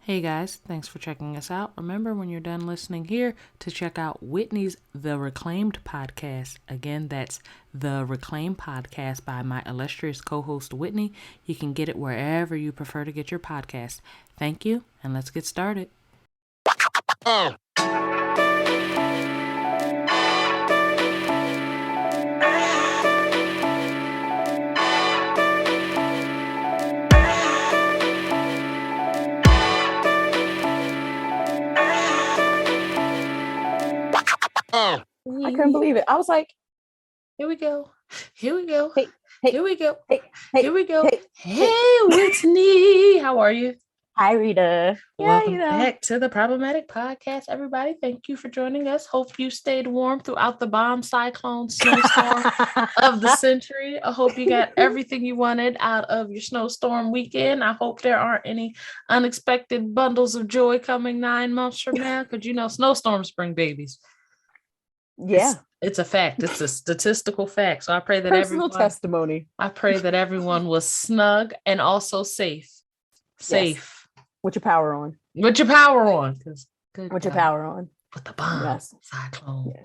Hey guys, thanks for checking us out. Remember when you're done listening here to check out Whitney's The Reclaimed podcast. Again, that's The Reclaimed podcast by my illustrious co-host Whitney. You can get it wherever you prefer to get your podcast. Thank you, and let's get started. I couldn't believe it. I was like, Here we go. Here we go. hey, Here we go. hey, Here we go. hey. Hey, Whitney. How are you? Hi, Rita. Welcome back to the Problematic Podcast, everybody. Thank you for joining us. Hope you stayed warm throughout the bomb, cyclone, snowstorm of the century. I hope you got everything you wanted out of your snowstorm weekend. I hope there aren't any unexpected bundles of joy coming 9 months from now, because you know snowstorms bring babies. Yeah. It's a fact. It's a statistical fact. So I pray that Personal testimony. I pray that everyone was snug and also safe. Safe. Yes. With your power on. With your power on. With your power on. With the bomb. Yes. Cyclone. Yes.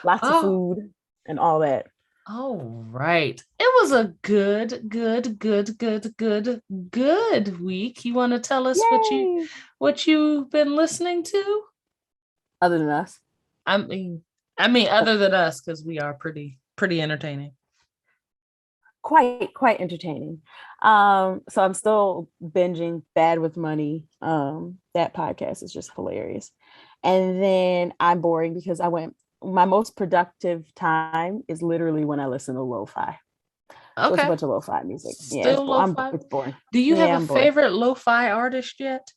Lots of food and all that. All right. It was a good week. You want to tell us what you've been listening to? Other than us. I mean, other than us, because we are pretty entertaining. Quite entertaining. So I'm still binging Bad with Money. That podcast is just hilarious. And then I'm boring because my most productive time is literally when I listen to lo-fi. Okay. It's a bunch of lo-fi music. Still lo-fi? It's boring. Do you have a favorite lo-fi artist yet?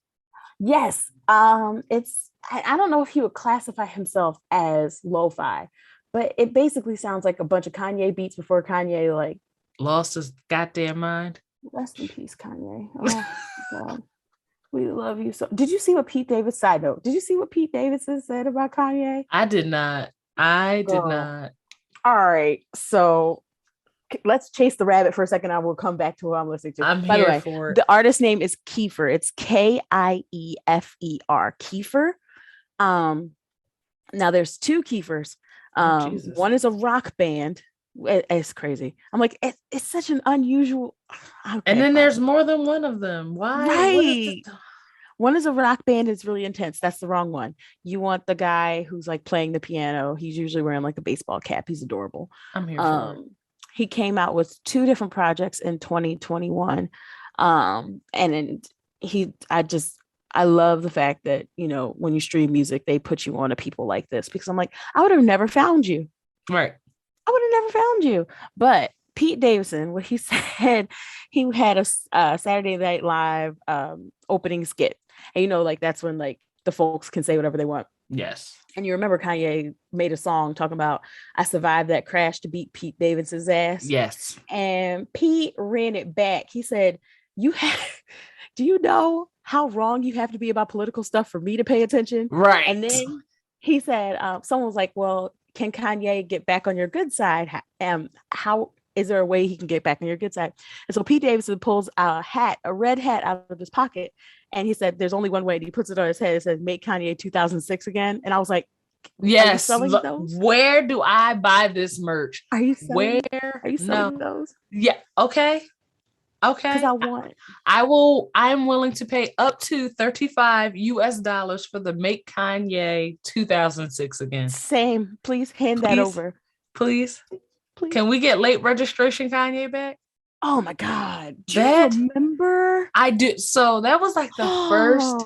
Yes. I don't know if he would classify himself as lo-fi, but it basically sounds like a bunch of Kanye beats before Kanye lost his goddamn mind. Rest in peace, Kanye. Oh God. We love you so. Did you see what Pete Davidson side note? Did you see what Pete Davidson said about Kanye? I did not. All right. So let's chase the rabbit for a second. I will come back to what I'm listening to. By the way, for it. The artist name is Kiefer. It's Kiefer. Kiefer. Now there's two Kiefers. One is a rock band. It's crazy. I'm like, it's such an unusual. Okay, and then there's more than one of them. Why? Right. One is a rock band. It's really intense. That's the wrong one. You want the guy who's like playing the piano. He's usually wearing like a baseball cap. He's adorable. I'm here for it. He came out with 2 different projects in 2021. And then I love the fact that, you know, when you stream music, they put you on to people like this, because I'm like, I would have never found you. Right. I would have never found you. But Pete Davidson, what he said, he had a Saturday Night Live opening skit. And, you know, like that's when like the folks can say whatever they want. Yes. And you remember Kanye made a song talking about, I survived that crash to beat Pete Davidson's ass. Yes. And Pete ran it back. He said, do you know how wrong you have to be about political stuff for me to pay attention? Right. And then he said, someone was like, well, can Kanye get back on your good side? How is there a way he can get back on your good side? And so Pete Davidson pulls a red hat out of his pocket. And he said, there's only one way. And he puts it on his head. It says, make Kanye 2006 again. And I was like, yes. Where do I buy this merch? Are you selling those? Yeah. Okay. Because I want it. I'm willing to pay up to $35 for the Make Kanye 2006 again. Same. Please hand that over. Please. Can we get late registration Kanye back? Oh my God. Do you remember? I do. So that was like the first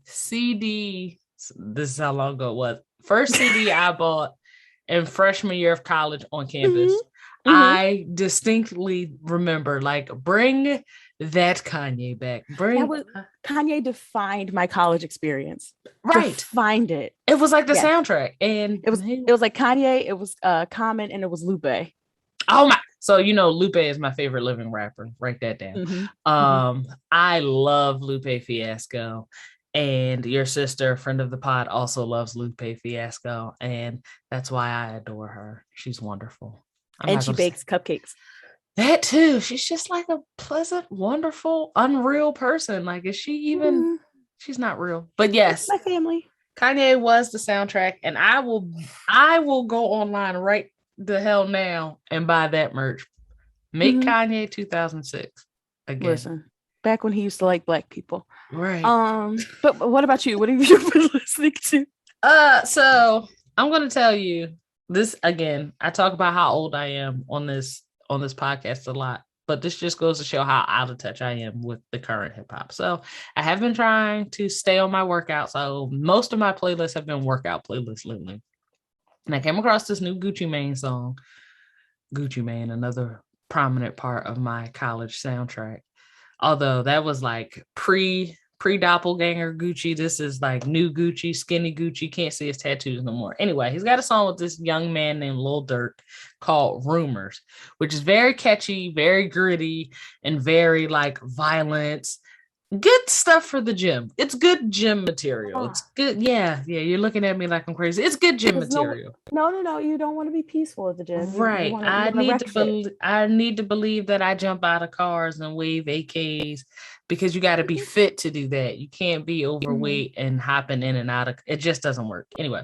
CD. This is how long ago it was. First CD I bought in freshman year of college on campus. Mm-hmm. I distinctly remember, like, bring that Kanye back. Kanye defined my college experience. Right. Defined it. It was like the soundtrack. And it was like Kanye, it was Common, and it was Lupe. Oh my. So, you know, Lupe is my favorite living rapper. Write that down. Mm-hmm. I love Lupe Fiasco. And your sister, friend of the pod, also loves Lupe Fiasco. And that's why I adore her. She's wonderful. And she bakes cupcakes. That too. She's just like a pleasant, wonderful, unreal person. Like, is she even she's not real. But yes, my family. Kanye was the soundtrack, and I will go online right the hell now and buy that merch. Make Kanye 2006 again. Listen, back when he used to like black people. Right. But what about you? What have you been listening to? So I'm gonna tell you this again. I talk about how old I am on this podcast a lot, but this just goes to show how out of touch I am with the current hip hop. So I have been trying to stay on my workout. So most of my playlists have been workout playlists lately. And I came across this new Gucci Mane song. Gucci Mane, another prominent part of my college soundtrack. Although that was like pre doppelganger Gucci. This is like new Gucci, skinny Gucci. Can't see his tattoos no more. Anyway, he's got a song with this young man named Lil Durk called Rumors, which is very catchy, very gritty, and very like violence. Good stuff for the gym. It's good gym material. It's good. Yeah. You're looking at me like I'm crazy. It's good gym material. No. You don't want to be peaceful at the gym. Right. I need to believe that I jump out of cars and wave AKs, because you got to be fit to do that. You can't be overweight and hopping in and out of it. Just doesn't work. Anyway,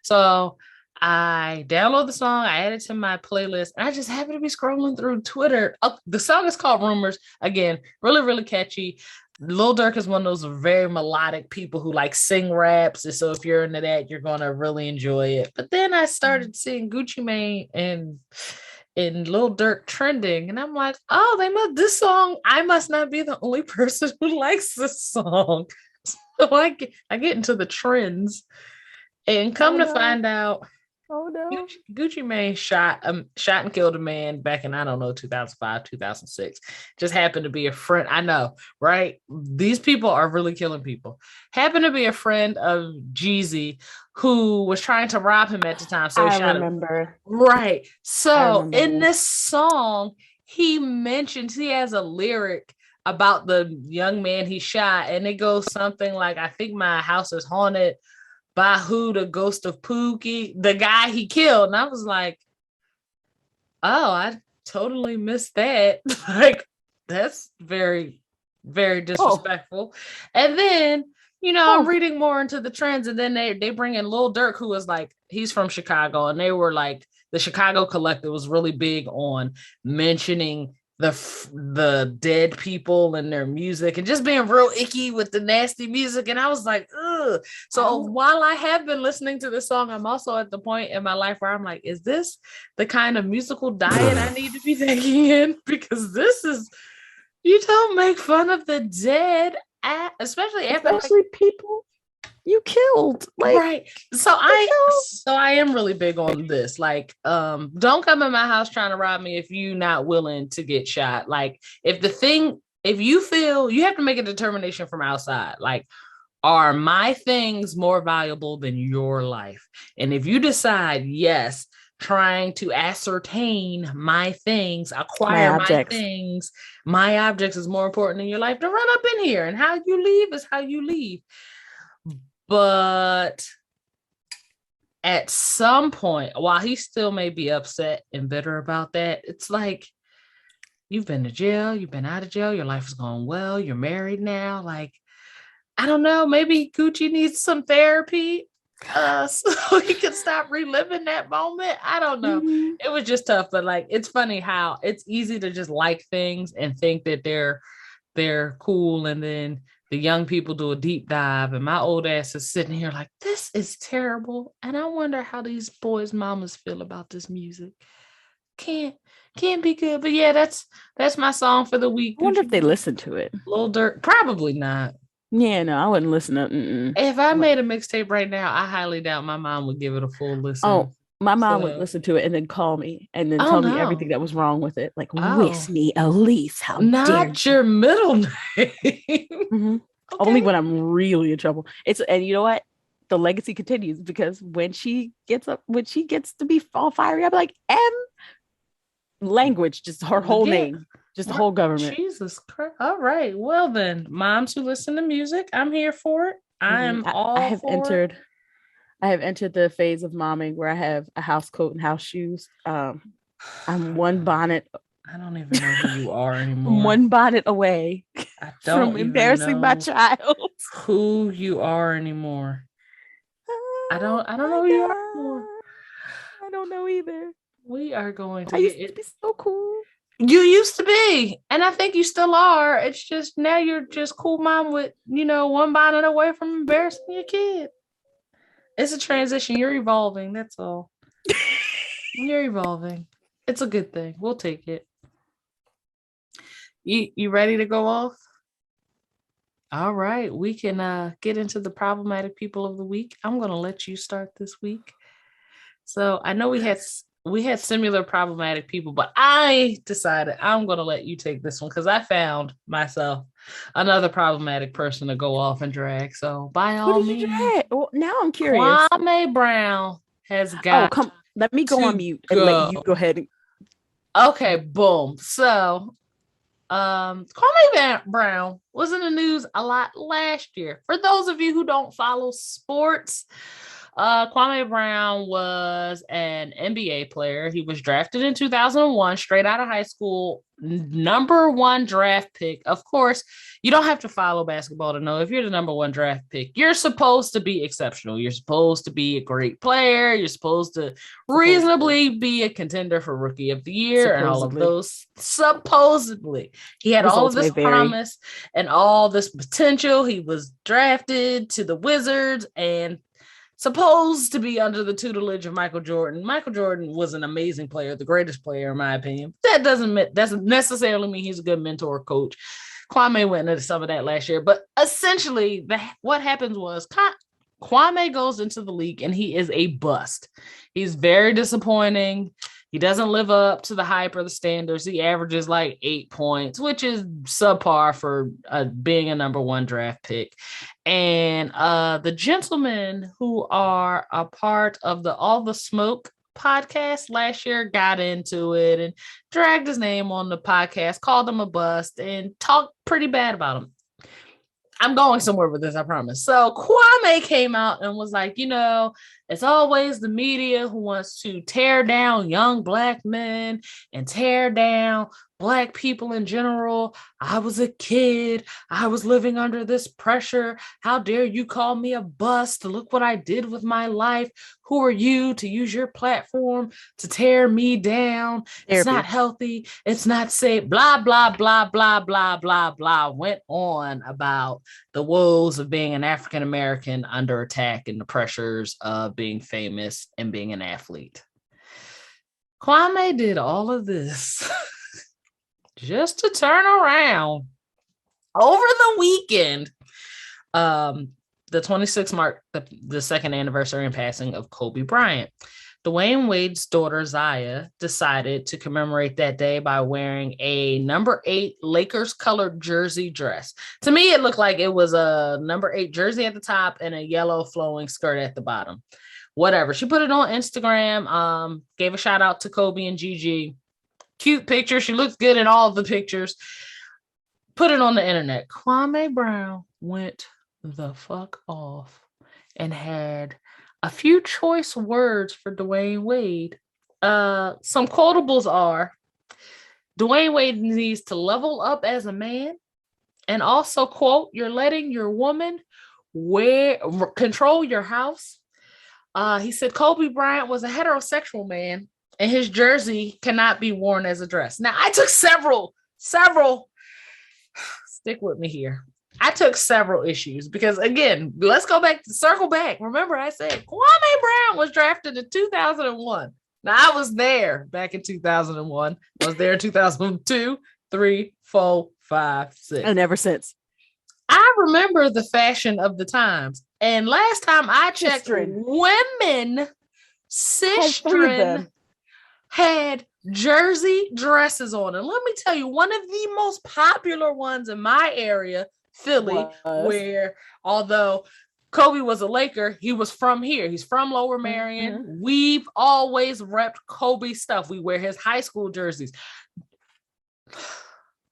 so I download the song, I add it to my playlist, and I just happen to be scrolling through Twitter. The song is called Rumors. Again, really, really catchy. Lil Durk is one of those very melodic people who like sing raps. And so if you're into that, you're going to really enjoy it. But then I started seeing Gucci Mane and Lil Durk trending. And I'm like, oh, this song. I must not be the only person who likes this song. So I get into the trends and come to find out. Oh no. Gucci Mane shot and killed a man back in, 2005, 2006. Just happened to be a friend. I know, right? These people are really killing people. Happened to be a friend of Jeezy who was trying to rob him at the time. So he shot him. Right. So in this song, he has a lyric about the young man he shot, and it goes something like, I think my house is haunted by who? The ghost of Pookie, the guy he killed. And I was like, oh, I totally missed that. Like, that's very, very disrespectful. And then, I'm reading more into the trends, and then they bring in Lil Durk, who is like, he's from Chicago, and they were like, the Chicago Collective was really big on mentioning the dead people and their music and just being real icky with the nasty music. And I was like, ugh. So while I have been listening to this song, I'm also at the point in my life where I'm like, is this the kind of musical diet I need to be taking in? Because you don't make fun of the dead, especially people you killed, right? So I am really big on this. Like, don't come in my house trying to rob me if you're not willing to get shot. Like, if you feel, you have to make a determination from outside. Like, are my things more valuable than your life? And if you decide, yes, trying to ascertain my things, acquire my things, my objects is more important in your life, to run up in here. And how you leave is how you leave. But at some point, while he still may be upset and bitter about that, it's like, you've been to jail, you've been out of jail, your life is going well, you're married now. Like, I don't know, maybe Gucci needs some therapy so he can stop reliving that moment. I don't know. Mm-hmm. It was just tough, but like, it's funny how it's easy to just like things and think that they're cool, and then the young people do a deep dive, and my old ass is sitting here like, this is terrible. And I wonder how these boys' mamas feel about this music. Can't be good. But yeah, that's my song for the week. I wonder if they listen to it. Lil Durk, probably not. Yeah, no, I wouldn't listen to. If I made a mixtape right now, I highly doubt my mom would give it a full listen. Oh, my mom would listen to it and then call me and then tell me everything that was wrong with it. Like, Whitney Elise, how not your middle name. Mm-hmm. Okay. Only when I'm really in trouble. And you know what? The legacy continues, because when she gets to be all fiery, I'll be like, language, just her whole name, just the whole government. Jesus Christ. All right. Well then, moms who listen to music, I'm here for it. I have entered the phase of momming where I have a house coat and house shoes. I'm one bonnet I don't even know who you are anymore. One bonnet away I don't from even embarrassing my know child. who you are anymore. I don't know who you are anymore. I don't know either. We are going to I get used to it. be so cool. You used to be, and I think you still are. It's just now you're just cool mom with, one bonnet away from embarrassing your kid. It's a transition. You're evolving. That's all. You're evolving. It's a good thing. We'll take it. You ready to go off? All right. We can get into the problematic people of the week. I'm gonna let you start this week. So I know we had similar problematic people, but I decided I'm gonna let you take this one because I found myself another problematic person to go off and drag. So by Who all did you means, drag? Well, now I'm curious. Kwame Brown has Oh, got come. Let me go on to mute and let go. you go ahead. Okay, boom. So Kwame Brown was in the news a lot last year. For those of you who don't follow sports, Kwame Brown was an NBA player. He was drafted in 2001, straight out of high school, number one draft pick. Of course, you don't have to follow basketball to know if you're the number one draft pick, you're supposed to be exceptional. You're supposed to be a great player. You're supposed to reasonably be a contender for Rookie of the Year and all of those. Supposedly, he had all of this promise and all this potential. He was drafted to the Wizards and supposed to be under the tutelage of Michael Jordan. Michael Jordan was an amazing player, the greatest player in my opinion. That doesn't necessarily mean he's a good mentor or coach. Kwame went into some of that last year, but essentially what happens was Kwame goes into the league and he is a bust. He's very disappointing. He doesn't live up to the hype or the standards. He averages like 8 points, which is subpar for being a number one draft pick. And the gentlemen who are a part of the All the Smoke podcast last year got into it and dragged his name on the podcast, called him a bust, and talked pretty bad about him. I'm going somewhere with this, I promise. So Kwame came out and was like, it's always the media who wants to tear down young Black men and tear down Black people in general. I was a kid. I was living under this pressure. How dare you call me a bust? Look what I did with my life. Who are you to use your platform to tear me down? It's not healthy. It's not safe. Blah, blah, blah, blah, blah, blah, blah. Went on about the woes of being an African American under attack and the pressures of being famous and being an athlete. Kwame did all of this just to turn around over the weekend. The 26th marked the second anniversary and passing of Kobe Bryant. Dwyane Wade's daughter, Zaya, decided to commemorate that day by wearing a number 8 Lakers colored jersey dress. To me, it looked like it was a number 8 jersey at the top and a yellow flowing skirt at the bottom. Whatever. She put it on Instagram, gave a shout out to Kobe and Gigi. Cute picture. She looks good in all of the pictures. Put it on the internet. Kwame Brown went the fuck off and had a few choice words for Dwyane Wade. Some quotables are, Dwyane Wade needs to level up as a man, and also, quote, you're letting your woman control your house. He said Kobe Bryant was a heterosexual man and his jersey cannot be worn as a dress. Now, I took several, stick with me here. I took several issues because, again, let's circle back. Remember, I said Kwame Brown was drafted in 2001. Now, I was there back in 2001. I was there in 2002, 3, 4, 5, 6. And ever since. I remember the fashion of the times. And last time I checked, women, sistren, had jersey dresses on. And let me tell you, one of the most popular ones in my area, Philly, where although Kobe was a Laker, he was from here. He's from Lower Merion. Mm-hmm. We've always repped Kobe stuff. We wear his high school jerseys.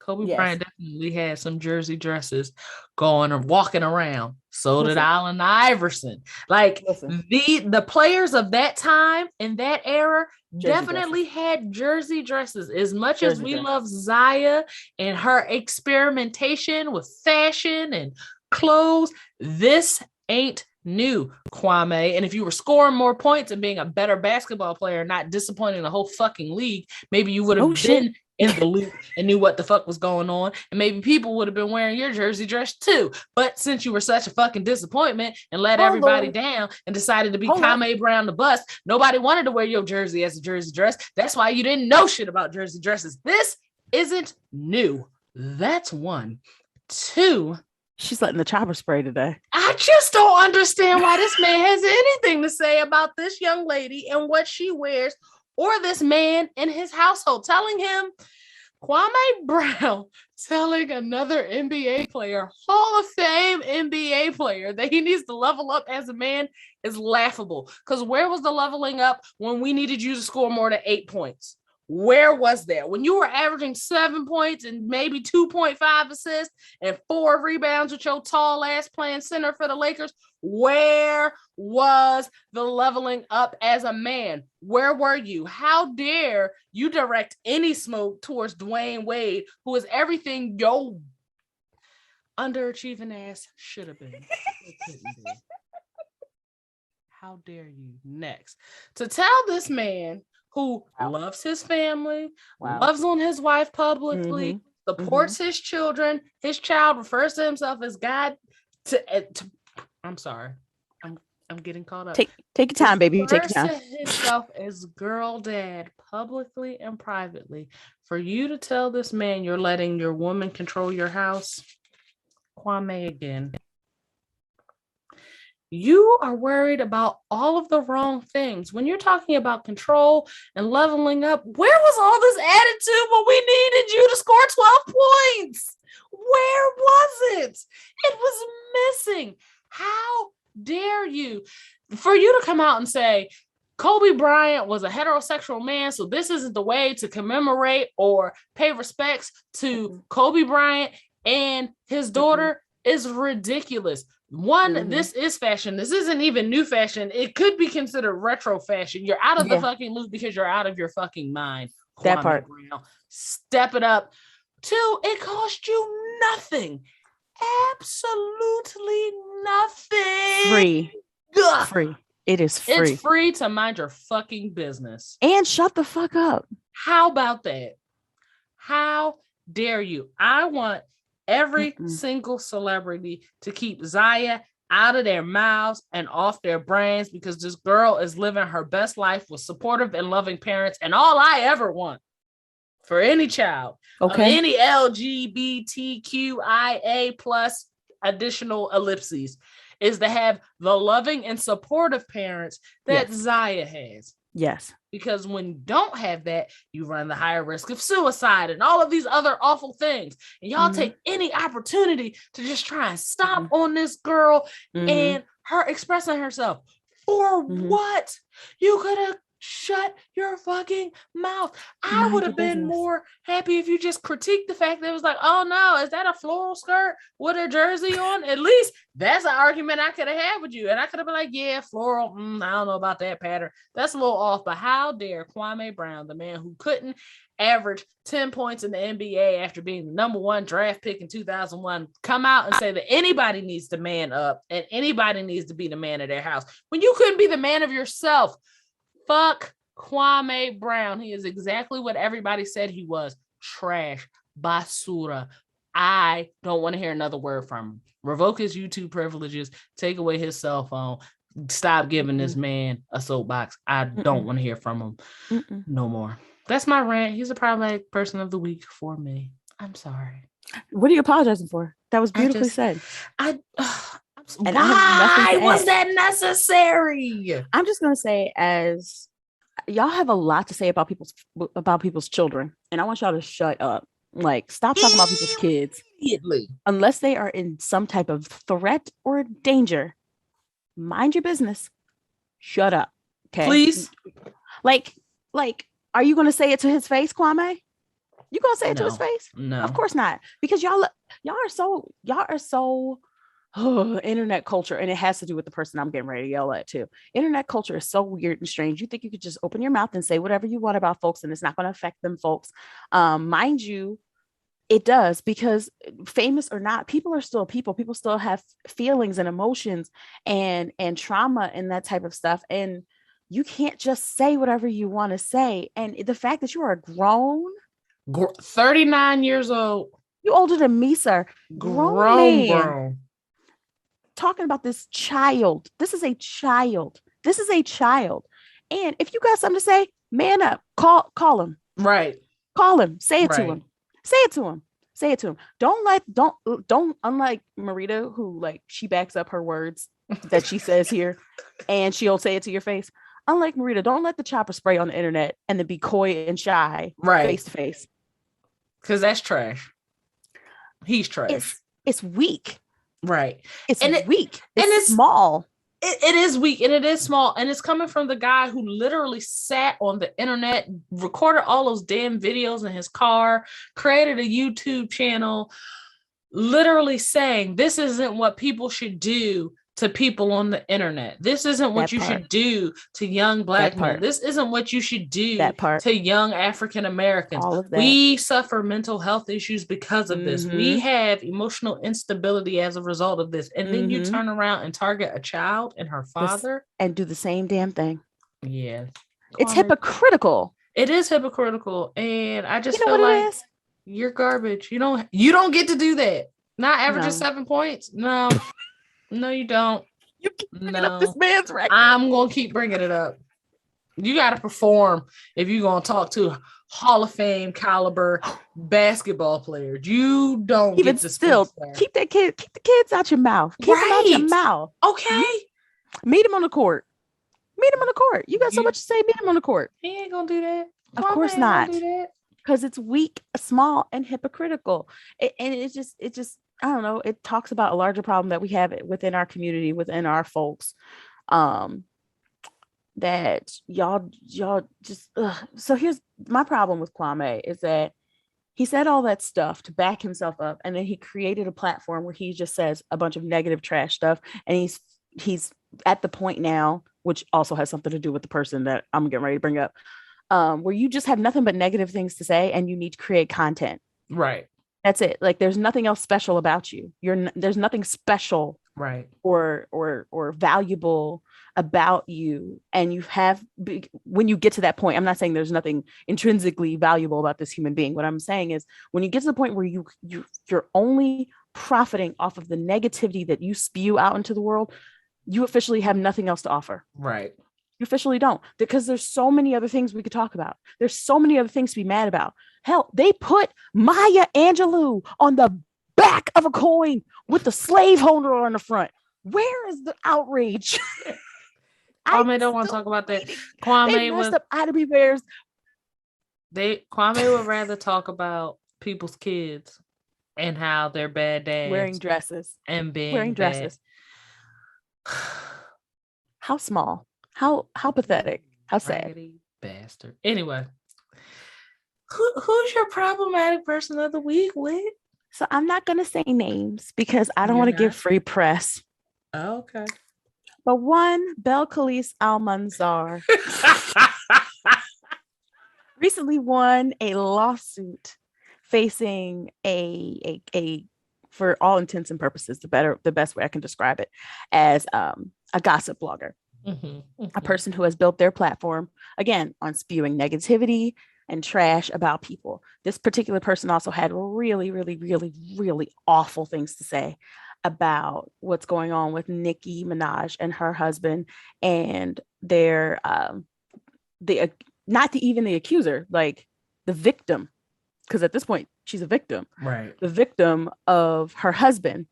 Kobe Bryant definitely had some jersey dresses going or walking around. So did Listen. Allen Iverson. Like Listen. the players of that time in that era Jersey definitely dresses. had jersey dresses. As much as Jersey we dresses. love Zaya and her experimentation with fashion and clothes, this ain't new, Kwame. And if you were scoring more points and being a better basketball player, not disappointing the whole fucking league, maybe you would have been in the loop and knew what the fuck was going on. And maybe people would have been wearing your jersey dress too. But since you were such a fucking disappointment and let everybody down and decided to be Kwame Brown the Bust, nobody wanted to wear your jersey as a jersey dress. That's why you didn't know shit about jersey dresses. This isn't new. That's one. Two, she's letting the chopper spray today. I just don't understand why this man has anything to say about this young lady and what she wears, or this man in his household. Telling him, Kwame Brown, telling another NBA player, Hall of Fame NBA player, that he needs to level up as a man is laughable. Because where was the leveling up when we needed you to score more than 8 points? Where was that? When you were averaging 7 points and maybe 2.5 assists and 4 rebounds with your tall ass playing center for the Lakers, where was the leveling up as a man? Where were you? How dare you direct any smoke towards Dwyane Wade, who is everything your underachieving ass should have been? How dare you? Next, to tell this man who loves his family, loves on his wife publicly, supports his children. His child refers to himself as God. I'm sorry, I'm getting caught up. Take your time, baby. Take your time. Refers to himself as girl dad publicly and privately. For you to tell this man you're letting your woman control your house, Kwame again. You are worried about all of the wrong things. When you're talking about control and leveling up, where was all this attitude when we needed you to score 12 points? Where was it? It was missing. How dare you? For you to come out and say, Kobe Bryant was a heterosexual man, so this isn't the way to commemorate or pay respects to Kobe Bryant and his daughter is ridiculous. One, this is fashion. This isn't even new fashion. It could be considered retro fashion. You're out of the fucking loop because you're out of your fucking mind. That part. Brown. Step it up. Two, it cost you nothing. Absolutely nothing. Free. Ugh. Free. It is free. It's free to mind your fucking business. And shut the fuck up. How about that? How dare you? I want every single celebrity to keep Zaya out of their mouths and off their brains, because this girl is living her best life with supportive and loving parents. And all I ever want for any child of any LGBTQIA plus additional ellipses is to have the loving and supportive parents that Zaya has. Yes. Because when you don't have that, you run the higher risk of suicide and all of these other awful things. And y'all take any opportunity to just try and stop on this girl and her expressing herself. For what? You could have shut your fucking mouth. I would have been more happy if you just critiqued the fact that it was like, oh no, is that a floral skirt with a jersey on? At least that's an argument I could have had with you. And I could have been like, yeah, floral. I don't know about that pattern. That's a little off. But how dare Kwame Brown, the man who couldn't average 10 points in the NBA after being the number 1 draft pick in 2001, come out and say that anybody needs to man up and anybody needs to be the man of their house when you couldn't be the man of yourself. Fuck Kwame Brown. He is exactly what everybody said he was. Trash. Basura. I don't want to hear another word from him. Revoke his YouTube privileges. Take away his cell phone. Stop giving this man a soapbox. I don't want to hear from him no more. That's my rant. He's a problematic person of the week for me. I'm sorry. What are you apologizing for? That was beautifully said. Why was that necessary? I'm just gonna say, as y'all have a lot to say about people's children, and I want y'all to shut up. Like, stop talking about people's kids unless they are in some type of threat or danger. Mind your business. Shut up. Okay, please. Like, are you gonna say it to his face, Kwame? You gonna say it to his No. face? No. Of course not. Because y'all are so internet culture, and it has to do with the person I'm getting ready to yell at too. Internet culture is so weird and strange. You think you could just open your mouth and say whatever you want about folks, and it's not going to affect them folks. Mind you, it does, because famous or not, people are still people. People still have feelings and emotions and trauma and that type of stuff. And you can't just say whatever you want to say. And the fact that you are grown, 39 years old, you older than me, sir, grown, talking about this child. This is a child. And if you got something to say, man up, call him. Right. Call him. Say it to him. Say it to him. Don't unlike Marita, who like she backs up her words that she says here and she'll say it to your face. Unlike Marita, don't let the chopper spray on the internet and then be coy and shy face to face. Because that's trash. He's trash. It's weak. Right. It's weak. It's small. It is weak and it is small. And it's coming from the guy who literally sat on the internet, recorded all those damn videos in his car, created a YouTube channel, literally saying this isn't what people should do to people on the internet. This isn't what you should do to young Black men. This isn't what you should do to young African Americans. All of that. We suffer mental health issues because of this. We have emotional instability as a result of this. And then you turn around and target a child and her father and do the same damn thing. Yeah. It's hypocritical. It is hypocritical. And I just feel like you're garbage. You don't get to do that. Not averaging 7 points. No. No, you don't. You keep bringing up this man's record. I'm going to keep bringing it up. You got to perform if you're going to talk to Hall of Fame caliber basketball players. You don't even get to still keep the kids out your mouth. Keep them out your mouth. Okay. Meet him on the court. You got so much to say. Meet him on the court. He ain't going to do that. Of course not. Because it's weak, small, and hypocritical. And it just I don't know. It talks about a larger problem that we have within our community, within our folks. That y'all just. So here's my problem with Kwame is that he said all that stuff to back himself up, and then he created a platform where he just says a bunch of negative trash stuff, and he's at the point now, which also has something to do with the person that I'm getting ready to bring up, where you just have nothing but negative things to say, and you need to create content. Right. That's it. Like there's nothing else special about you. There's nothing special, right, or valuable about you. And you have, when you get to that point, I'm not saying there's nothing intrinsically valuable about this human being. What I'm saying is when you get to the point where you're only profiting off of the negativity that you spew out into the world, you officially have nothing else to offer. Right. You officially don't, because there's so many other things we could talk about. There's so many other things to be mad about. Hell, they put Maya Angelou on the back of a coin with the slave holder on the front. Where is the outrage? Kwame don't want to talk about that. Kwame messed up Ida B. Bears. Kwame would rather talk about people's kids and how they're bad dads wearing dresses and being wearing dresses. How small. How pathetic. How sad. Raggedy bastard. Anyway, who's your problematic person of the week, Whit? So I'm not going to say names because I don't want to give free press. Oh, okay. But one, Belcalis Almanzar recently won a lawsuit facing a for all intents and purposes, the best way I can describe it, as a gossip blogger. A person who has built their platform, again, on spewing negativity and trash about people. This particular person also had really, really, really, really awful things to say about what's going on with Nicki Minaj and her husband and their, not even the accuser, like the victim, because at this point, she's a victim. Right. The victim of her husband.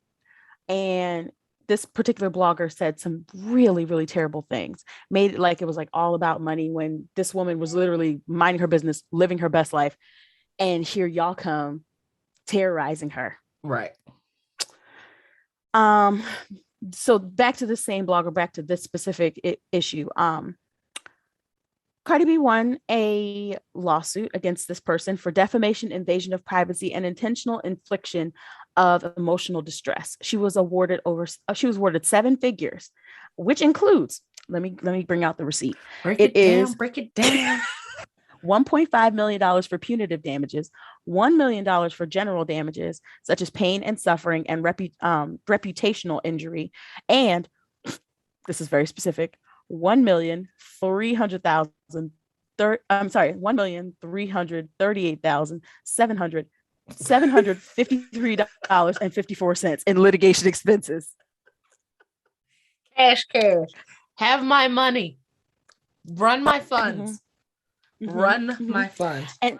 And this particular blogger said some really, really terrible things, made it like it was like all about money when this woman was literally minding her business, living her best life. And here y'all come terrorizing her. Right. So back to the same blogger, back to this specific issue. Cardi B won a lawsuit against this person for defamation, invasion of privacy, and intentional infliction of emotional distress. She was awarded 7 figures, which includes, let me bring out the receipt. Break it down. $1.5 million for punitive damages, $1 million for general damages, such as pain and suffering and reputational injury. And this is very specific, $1,338,753.54 in litigation expenses. Cash. Have my money. Run my funds. Run my funds. And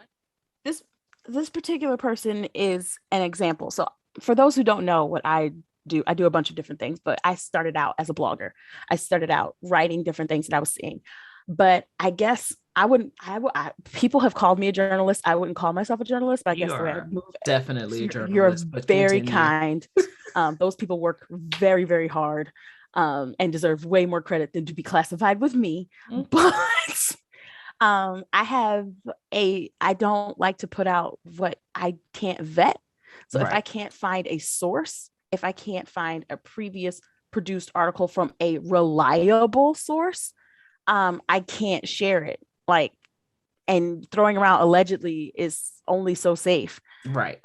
this particular person is an example. So for those who don't know what I do a bunch of different things, but I started out as a blogger. I started out writing different things that I was seeing. But I guess people have called me a journalist. I wouldn't call myself a journalist, but I guess the way I move. Definitely a journalist. You're very kind. Those people work very, very hard and deserve way more credit than to be classified with me. But I don't like to put out what I can't vet. So if I can't find a source, if I can't find a previous produced article from a reliable source, I can't share it. And throwing around allegedly is only so safe. Right.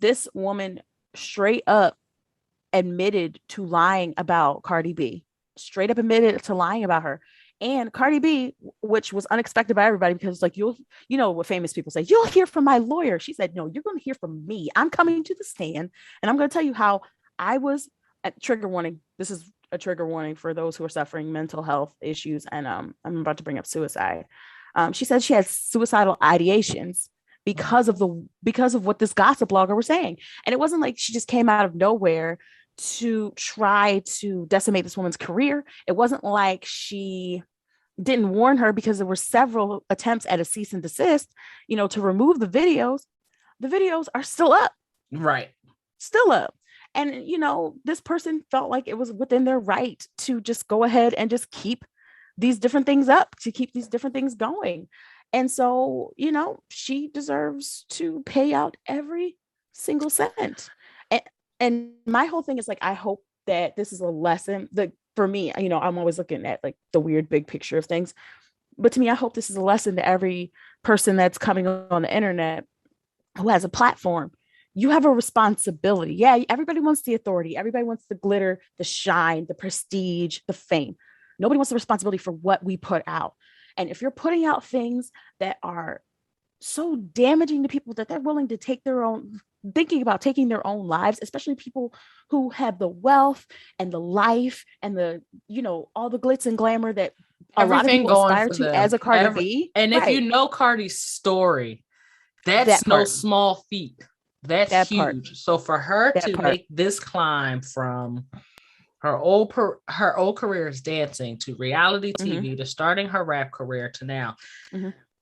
This woman straight up admitted to lying about Cardi B. Straight up admitted to lying about her. And Cardi B, which was unexpected by everybody, because you know what famous people say, you'll hear from my lawyer. She said, no, you're going to hear from me. I'm coming to the stand and I'm going to tell you how I was at trigger warning. This is a trigger warning for those who are suffering mental health issues. And I'm about to bring up suicide. She said she has suicidal ideations because of what this gossip blogger was saying. And it wasn't like she just came out of nowhere to try to decimate this woman's career. It wasn't like she didn't warn her, because there were several attempts at a cease and desist, to remove the videos. The videos are still up. Right. Still up. And, this person felt like it was within their right to just go ahead and just keep these different things up, to keep these different things going. And so, she deserves to pay out every single cent. And my whole thing is I hope that this is a lesson that for me, I'm always looking at the weird big picture of things. But to me, I hope this is a lesson to every person that's coming on the internet who has a platform. You have a responsibility. Yeah, everybody wants the authority. Everybody wants the glitter, the shine, the prestige, the fame. Nobody wants the responsibility for what we put out. And if you're putting out things that are so damaging to people that they're willing to thinking about taking their own lives, especially people who have the wealth and the life and the, all the glitz and glamour that a lot of people aspire to as a Cardi B. And if you know Cardi's story, that's no small feat. That's huge. Part. So for her to make this climb from her old career as dancing to reality TV to starting her rap career to now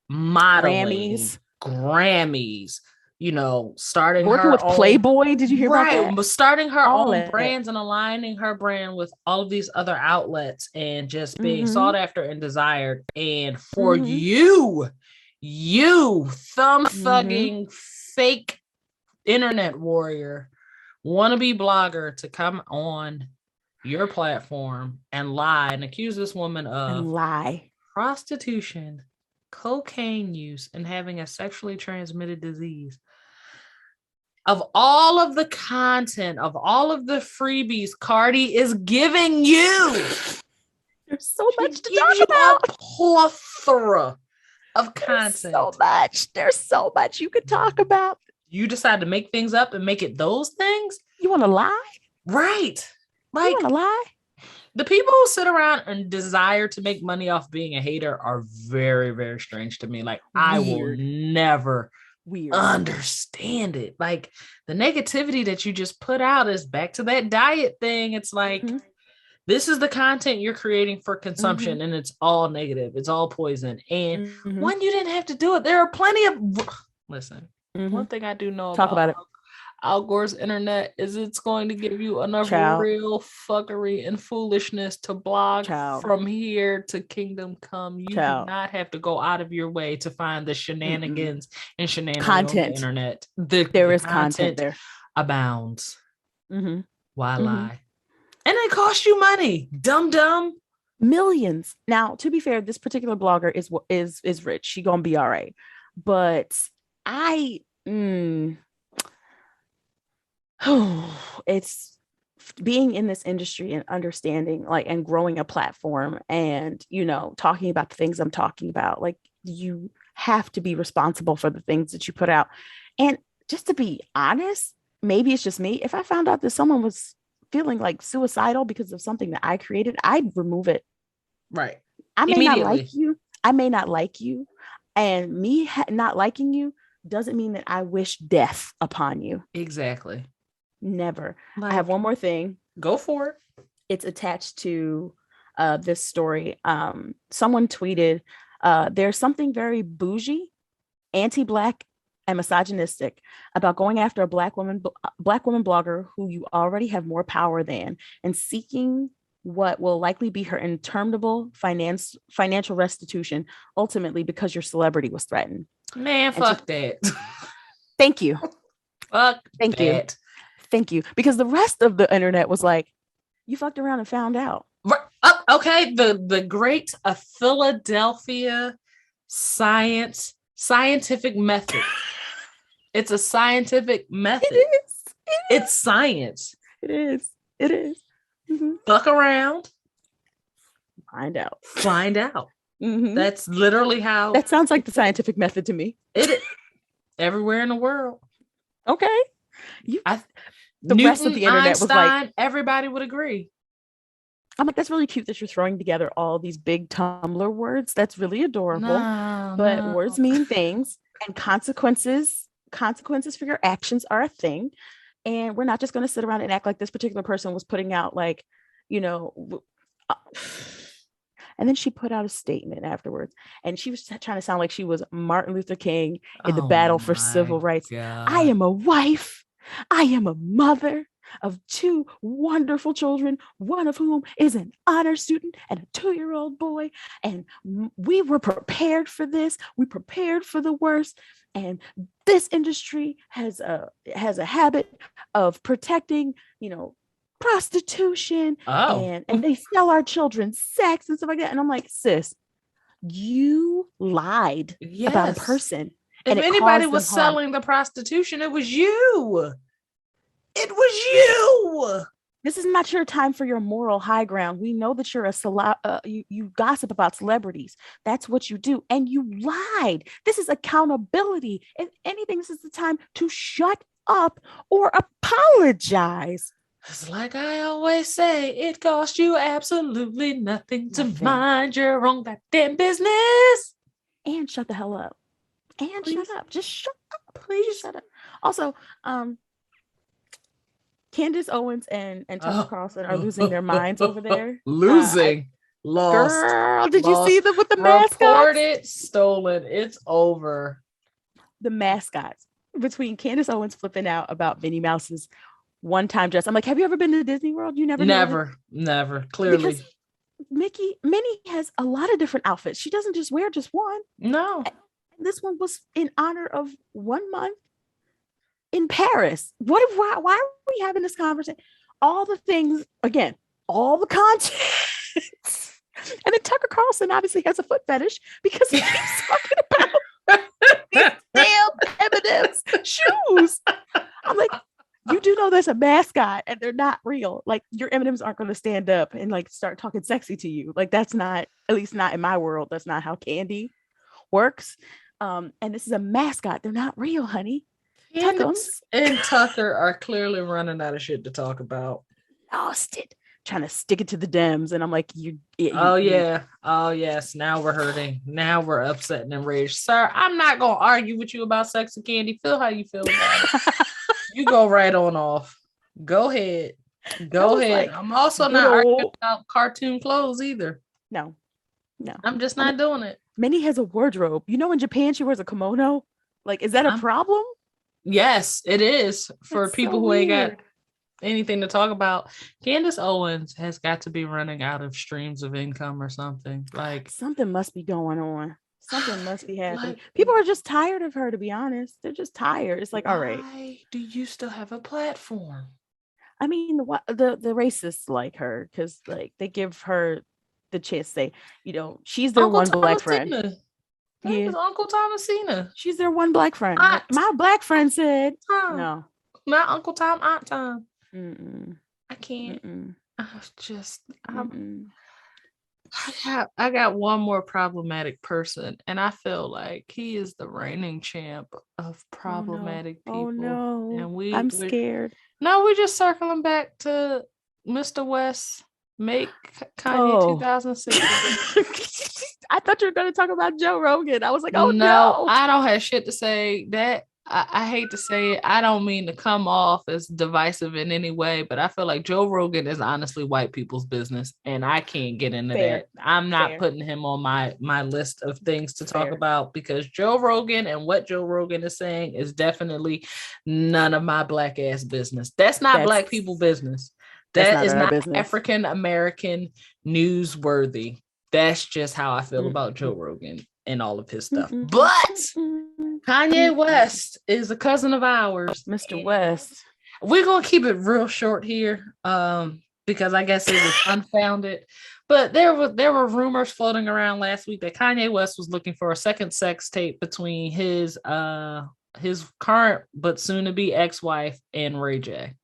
modeling, Grammys, starting working with Playboy. Did you hear about that? But starting her own brands and aligning her brand with all of these other outlets and just being sought after and desired. And for you thumb thugging fake internet warrior, wannabe blogger, to come on your platform and lie and accuse this woman of prostitution, cocaine use, and having a sexually transmitted disease. Of all of the content, of all of the freebies Cardi is giving you, there's so much to talk about. A plethora of content. There's so much you could talk about. You decide to make things up and make it those things? You want to lie? Right. You want to lie? The people who sit around and desire to make money off being a hater are very, very strange to me. I will never understand it. The negativity that you just put out is back to that diet thing. It's this is the content you're creating for consumption, and it's all negative. It's all poison. And when you didn't have to do it, there are plenty of... Listen. One thing I do know about it. Al Gore's internet is it's going to give you enough real fuckery and foolishness to blog from here to kingdom come. You do not have to go out of your way to find the shenanigans and shenanigans on the internet. There is content there. Abounds. Why lie? And it costs you money. Dumb. Millions. Now, to be fair, this particular blogger is rich. She gonna be all right. But it's being in this industry and understanding and growing a platform and talking about the things I'm talking about. Like, you have to be responsible for the things that you put out. And just to be honest, maybe it's just me. If I found out that someone was feeling like suicidal because of something that I created, I'd remove it. Right. I may not like you. I may not like you. And me not liking you doesn't mean that I wish death upon you. Exactly. Never. I have one more thing. Go for it. It's attached to this story. Someone tweeted, there's something very bougie, anti-Black, and misogynistic about going after a Black woman blogger who you already have more power than and seeking what will likely be her interminable financial restitution, ultimately because your celebrity was threatened. Man, fuck that. Thank you. Thank you. Because the rest of the internet was like, you fucked around and found out. Okay, the great Philadelphia scientific method. It's a scientific method. It's science. It is. Mm-hmm. Fuck around. Find out. Mm-hmm. That's literally how. That sounds like the scientific method to me. It is. Everywhere in the world. Okay. The Newton, rest of the internet Einstein, was like. Everybody would agree. I'm like, that's really cute that you're throwing together all these big Tumblr words. That's really adorable. But words mean things, and consequences for your actions are a thing. And we're not just going to sit around and act like this particular person was putting out and then she put out a statement afterwards, and she was trying to sound like she was Martin Luther King in the battle for civil rights. God. I am a wife. I am a mother of 2 wonderful children, one of whom is an honor student and a 2-year-old boy. And we were prepared for this. We prepared for the worst. And this industry has a habit of protecting, prostitution, and they sell our children sex and stuff like that. And I'm like, sis, you lied about a person. If anybody was selling the prostitution, it was you. It was you. This is not your time for your moral high ground. We know that you're you gossip about celebrities. That's what you do. And you lied. This is accountability. If anything, this is the time to shut up or apologize. It's like I always say, it costs you absolutely nothing to mind your own goddamn business. And shut the hell up. And please. Shut up. Just shut up. Please shut up. Also, Candace Owens and Tasha Carlson are losing their minds over there. Lost. Girl, did you see them with the mascots? Reported, stolen. It's over. The mascots between Candace Owens flipping out about Minnie Mouse's one-time dress. I'm like, have you ever been to Disney World? You never. Clearly. Because Minnie has a lot of different outfits. She doesn't just wear just one. No. This one was in honor of 1 month in Paris. Why are we having this conversation? All the things, again, all the content. And then Tucker Carlson obviously has a foot fetish because he keeps talking about these damn M&M's shoes. I'm like, you do know there's a mascot and they're not real. Like, your M&M's aren't going to stand up and start talking sexy to you. Like, that's not, at least not in my world. That's not how candy works. And this is a mascot. They're not real, honey. Candace and Tucker are clearly running out of shit to talk about. Lost it. Trying to stick it to the Dems. And I'm like, oh yes. Now we're hurting. Now we're upset and enraged. Sir, I'm not going to argue with you about sex and candy. Feel how you feel about it. You go right on off. Go ahead. I'm also not arguing about cartoon clothes either. No. I'm just not doing it. Minnie has a wardrobe. In Japan, she wears a kimono. Like, is that a problem? Yes, it is for That's people so who ain't got weird. anything to talk about. Candace Owens has got to be running out of streams of income or something. Like, Something must be going on. Something must be happening. like, People are just tired of her, to be honest. They're just tired. It's like, all right. why do you still have a platform? I mean, the racists like her because like they give her the chance to say, she's their Uncle one black friend. Thomasina. That Yeah, was Uncle Thomasina. she's their one black friend. Aunt My black friend said, Tom. no. Not Uncle Tom, Aunt Tom. Mm-mm, I can't. mm-mm, I was just mm-mm. I got one more problematic person, and I feel like he is the reigning champ of Oh no. problematic Oh people. no. And I'm we're scared. no, we're just circling back to Mr. West make Kanye Oh. 2006. I thought you were going to talk about Joe Rogan. I was like, oh No, no. I don't have shit to say. That I hate to say it. I don't mean to come off as divisive in any way, but I feel like Joe Rogan is honestly white people's business, and I can't get into Fair. that. I'm not Fair. putting him on my list of things to talk Fair. about because Joe Rogan and what Joe Rogan is saying is definitely none of my black ass business. That's not That's black people business. that's That not is our not business. African American newsworthy. That's just how I feel about Joe Mm-mm. Rogan and all of his stuff. Mm-mm. But Mm-mm. Kanye Mm-mm. West is a cousin of ours. Mr. West. We're gonna keep it real short here, because I guess it was unfounded. But there were rumors floating around last week that Kanye West was looking for a second sex tape between his current but soon to be ex-wife and Ray J.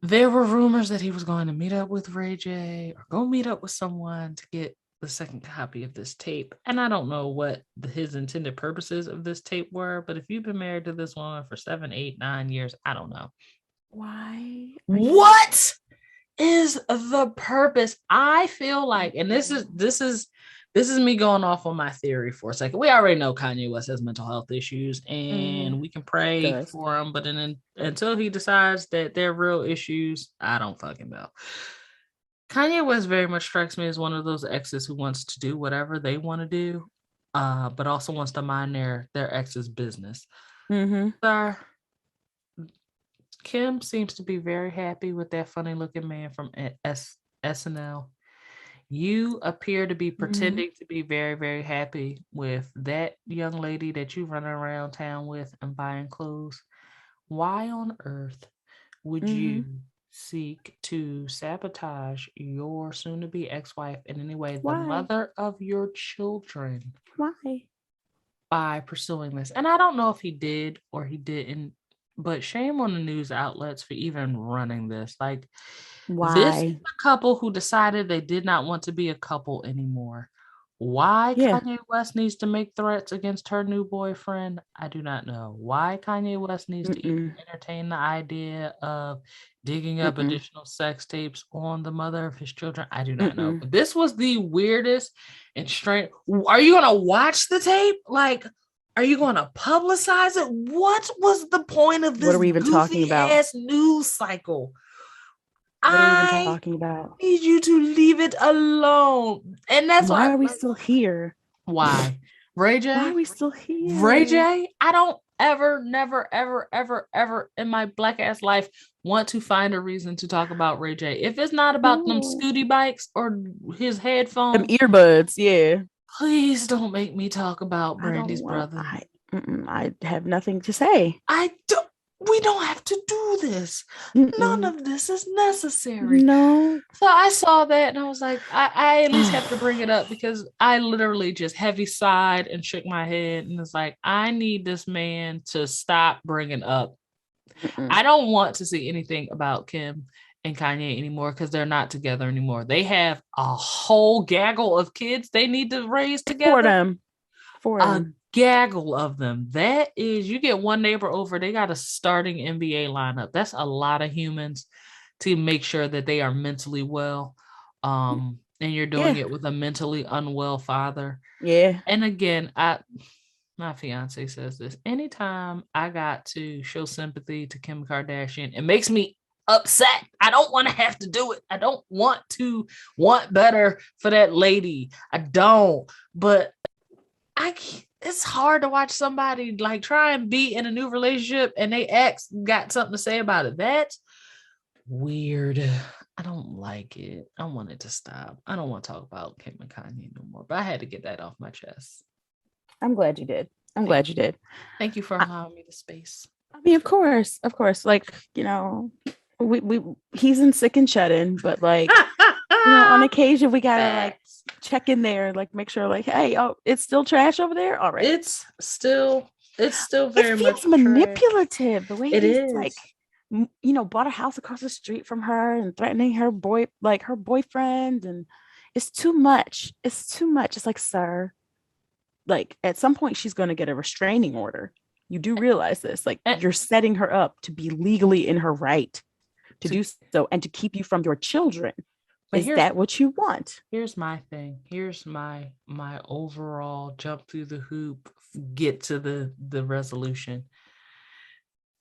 There were rumors that he was going to meet up with Ray J or go meet up with someone to get the second copy of this tape. And I don't know what his intended purposes of this tape were, but if you've been married to this woman for 7, 8, 9 years, I don't know. Why? What is the purpose? I feel like, and this is me going off on my theory for a second. We already know Kanye West has mental health issues, and we can pray for him, but until he decides that they're real issues, I don't fucking know. Kanye West very much strikes me as one of those exes who wants to do whatever they want to do, but also wants to mind their ex's business. Sir, Kim seems to be very happy with that funny looking man from SNL. You appear to be pretending to be very, very happy with that young lady that you run around town with and buying clothes. Why on earth would you seek to sabotage your soon-to-be ex-wife in any way, the mother of your children? Why? By pursuing this. And I don't know if he did or he didn't, but shame on the news outlets for even running this. Like, this is a couple who decided they did not want to be a couple anymore. Why Kanye West needs to make threats against her new boyfriend, I do not know. Why Kanye West needs to even entertain the idea of digging up additional sex tapes on the mother of his children, I do not know. But this was the weirdest and strange. Are you going to watch the tape? Like, are you going to publicize it? What was the point of this? What are we even talking about? Ass news cycle. What are we even talking about? I need you to leave it alone. And that's why are we still here? Why? Ray J? Why are we still here? Ray J? I don't ever, never, ever, ever, ever in my black ass life want to find a reason to talk about Ray J. If it's not about them scooty bikes or his headphones, them earbuds, yeah. Please don't make me talk about Brandy's brother. I have nothing to say. We don't have to do this. None of this is necessary. No. So I saw that and I was like, I at least have to bring it up because I literally just heavy sighed and shook my head and was like, I need this man to stop bringing up. I don't want to see anything about Kim and Kanye anymore because they're not together anymore. They have a whole gaggle of kids they need to raise together. For them. Gaggle of them. That is, you get one neighbor over, they got a starting NBA lineup. That's a lot of humans to make sure that they are mentally well. And you're doing it with a mentally unwell father. Yeah. And again, my fiance says this. Anytime I got to show sympathy to Kim Kardashian, it makes me upset. I don't want to have to do it. I don't want to want better for that lady. I don't. But it's hard to watch somebody like try and be in a new relationship and they ex got something to say about it. That's weird. I don't like it. I want it to stop. I don't want to talk about Kim and Kanye no more, but I had to get that off my chest. I'm glad you did. I'm glad you did. Thank you for allowing me the space. I mean, of course. Like, we he's in sick and shut in, but like, on occasion we gotta like check in there, like make sure, like, hey, it's still trash over there. All right, it's still very much manipulative. The way it he's is like, bought a house across the street from her and threatening her boyfriend, and it's too much. It's like, sir, like at some point she's going to get a restraining order. You do realize this, like you're setting her up to be legally in her right to do so and to keep you from your children. Is that what you want? Here's my thing. Here's my overall jump through the hoop, get to the resolution.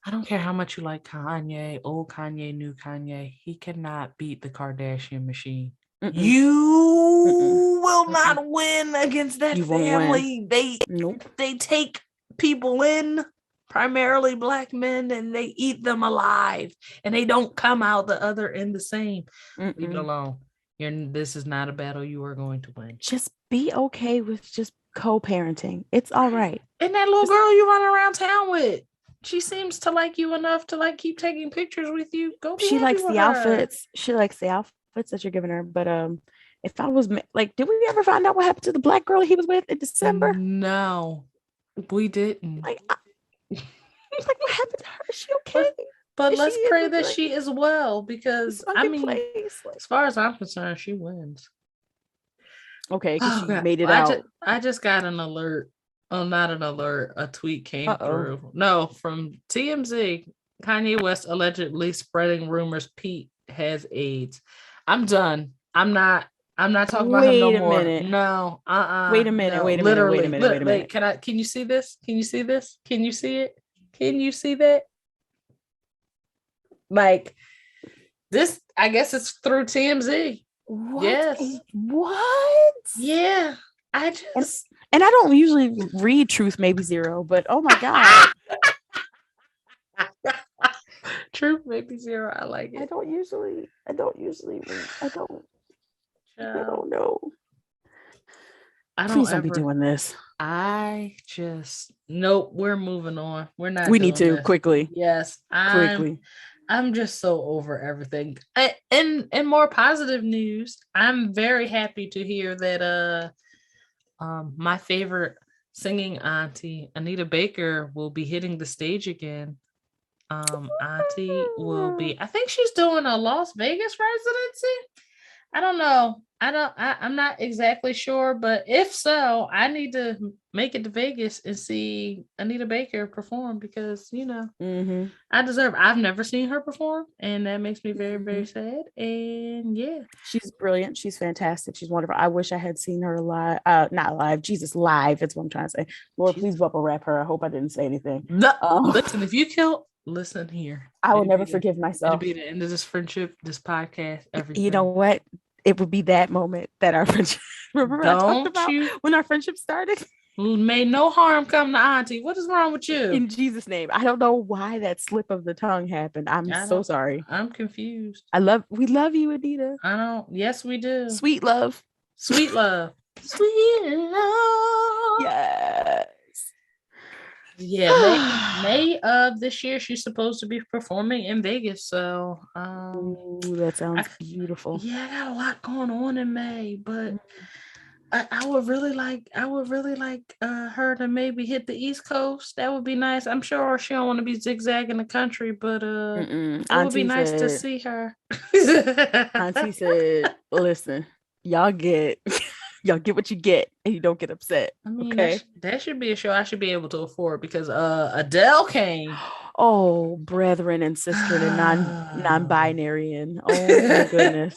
I don't care how much you like Kanye, old Kanye, new Kanye. He cannot beat the Kardashian machine. You will not win against that family. They take people in, primarily Black men, and they eat them alive, and they don't come out the other end the same. Leave it alone. This is not a battle you are going to win. Just be okay with just co-parenting. It's all right. And that little girl you run around town with, she seems to like you enough to like keep taking pictures with you. She likes the outfits. She likes the outfits that you're giving her. But if I was like, did we ever find out what happened to the Black girl he was with in December? No, we didn't. Like, what happened to her? Is she okay? But let's pray that she is well, because I mean, as far as I'm concerned, she wins. Okay, because she made it out. I just got an alert. Oh, not an alert. A tweet came through. No, from TMZ. Kanye West allegedly spreading rumors Pete has AIDS. I'm done. I'm not talking about him no more. Minute. No. Wait a minute. No. Wait a Literally. minute. Wait a minute. Can you see this? Can you see this? Can you see it? Can you see that? Like this, I guess it's through TMZ. What? Yes. What? Yeah. And I don't usually read Truth Maybe Zero, but oh my God. Truth Maybe Zero. I like it. I don't usually read. I don't know. Please don't be doing this. Nope, we're moving on. We're not. We need to quickly. Yes. Quickly. I'm just so over everything. In more positive news, I'm very happy to hear that my favorite singing auntie, Anita Baker, will be hitting the stage again. Auntie will be, I think she's doing a Las Vegas residency. I don't know. I'm not exactly sure, but if so, I need to make it to Vegas and see Anita Baker perform, because I deserve. I've never seen her perform, and that makes me very, very sad. And yeah, she's brilliant. She's fantastic. She's wonderful. I wish I had seen her live. Not live. Jesus, live. That's what I'm trying to say. Lord, please bubble wrap her. I hope I didn't say anything. Listen, if you kill. Listen here. I will never forgive myself. It'll be the end of this friendship, this podcast, everything. You know what? It would be that moment that our friendship. Remember I talked about when our friendship started? May no harm come to Auntie. What is wrong with you? In Jesus' name. I don't know why that slip of the tongue happened. I'm so sorry. I'm confused. We love you, Anita. I don't. Yes, we do. Sweet love. Sweet love. Sweet love. Yes. Yeah, May of this year, she's supposed to be performing in Vegas. So, that sounds beautiful. Yeah, I got a lot going on in May, but I would really like her to maybe hit the East Coast. That would be nice. I'm sure she don't want to be zigzagging the country, but it would be nice to see her. Auntie said, "Listen, y'all get what you get, and you don't get upset." I mean, okay, that should be a show I should be able to afford, because Adele came. Oh, brethren and sister and non-binary, and oh my goodness.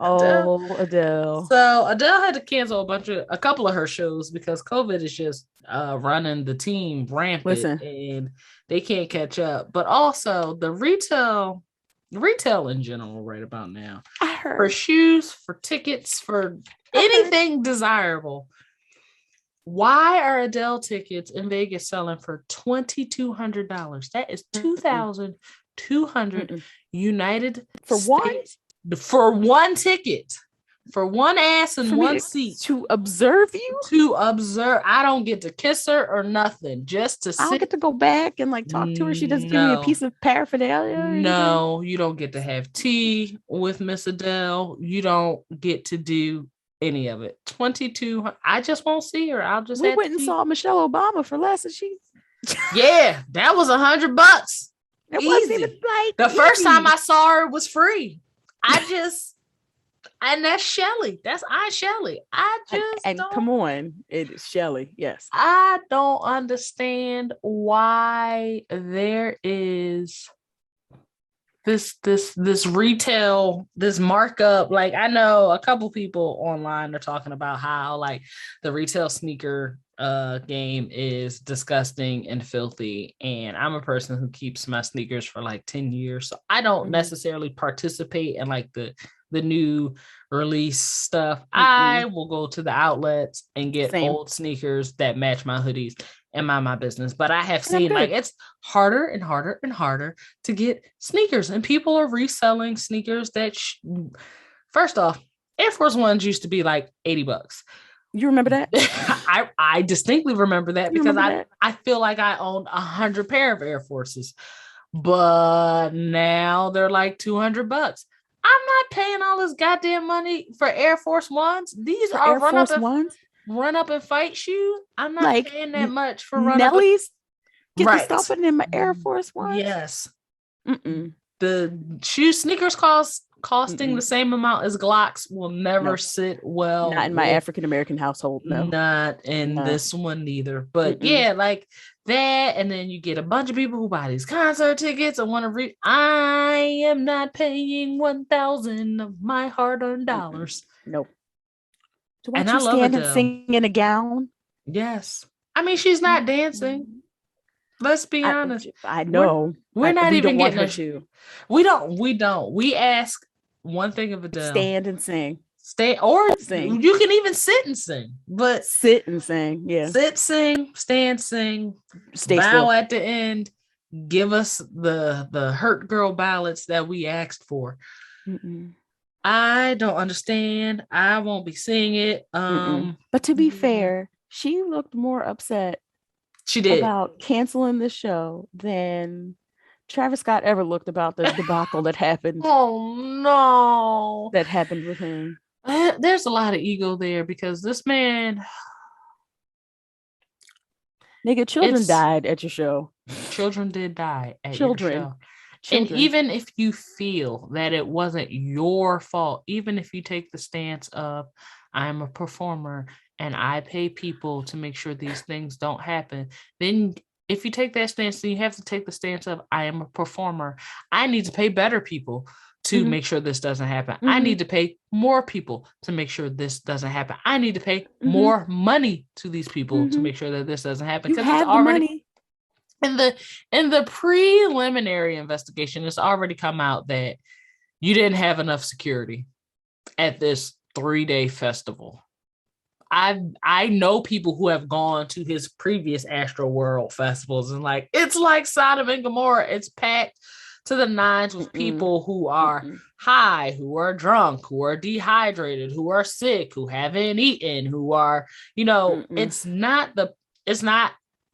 Adele. So Adele had to cancel a couple of her shows because COVID is just running the team rampant. And they can't catch up. But also the retail in general right about now, for shoes, for tickets, for anything desirable, Why are Adele tickets in Vegas selling for $2,200? That is 2,200 United for States for one ticket, for one ass and for one seat to observe you. To observe, I don't get to kiss her or nothing. Just to I don't get to go back and like talk to her. She doesn't give me a piece of paraphernalia. No, you don't get to have tea with Miss Adele. You don't get to do any of it. 22. I just won't see her. I'll just. We went and saw Michelle Obama for less, and she. Yeah, that was $100. It wasn't even like the first time I saw her was free. And that's Shelly. That's Shelly. Come on, it is Shelly. Yes, I don't understand why there is this retail, this markup. Like, I know a couple people online are talking about how like the retail sneaker game is disgusting and filthy, and I'm a person who keeps my sneakers for like 10 years, so I don't necessarily participate in like the new release stuff. I will go to the outlets and get old sneakers that match my hoodies and mind my business. But I have seen like it's harder and harder and harder to get sneakers, and people are reselling sneakers that first off, Air Force Ones used to be like $80. You remember that? I distinctly remember that because I feel like I owned 100 pair of Air Forces, but now they're like $200. I'm not paying all this goddamn money for Air Force Ones. These are run up and fight shoes. I'm not like, paying that much for run Nelly's. Get the stuffing in my Air Force Ones. Yes. The sneakers costing the same amount as Glocks will never sit well. Not in my African American household. No, not in this one neither. But yeah, like that, and then you get a bunch of people who buy these concert tickets and want to read. I am not paying 1,000 of my hard-earned dollars. Nope. To watch you stand and sing in a gown. Yes, I mean she's not dancing. Let's be honest. I know. We're not even getting her to. We don't. We ask one thing of Adele. Stand and sing. Stay or sing. You can even sit and sing. But sit and sing. Yeah. Sit, sing, stand, sing. Stay bow still. At the end. Give us the hurt girl ballads that we asked for. I don't understand. I won't be seeing it. But to be fair, she looked more upset. She did about canceling the show than Travis Scott ever looked about the debacle that happened. Oh no, that happened with him. There's a lot of ego there because this man, nigga, children died at your show. Children did die at your show. And even if you feel that it wasn't your fault, even if you take the stance of I'm a performer and I pay people to make sure these things don't happen, then if you take that stance, then you have to take the stance of I am a performer. I need to pay better people to make sure this doesn't happen. I need to pay more people to make sure this doesn't happen. I need to pay more money to these people to make sure that this doesn't happen. Because it's already in the preliminary investigation, it's already come out that you didn't have enough security at this 3-day festival. I know people who have gone to his previous Astro World festivals and like it's like Sodom and Gomorrah. It's packed to the nines with people who are high, who are drunk, who are dehydrated, who are sick, who haven't eaten, who are, it's not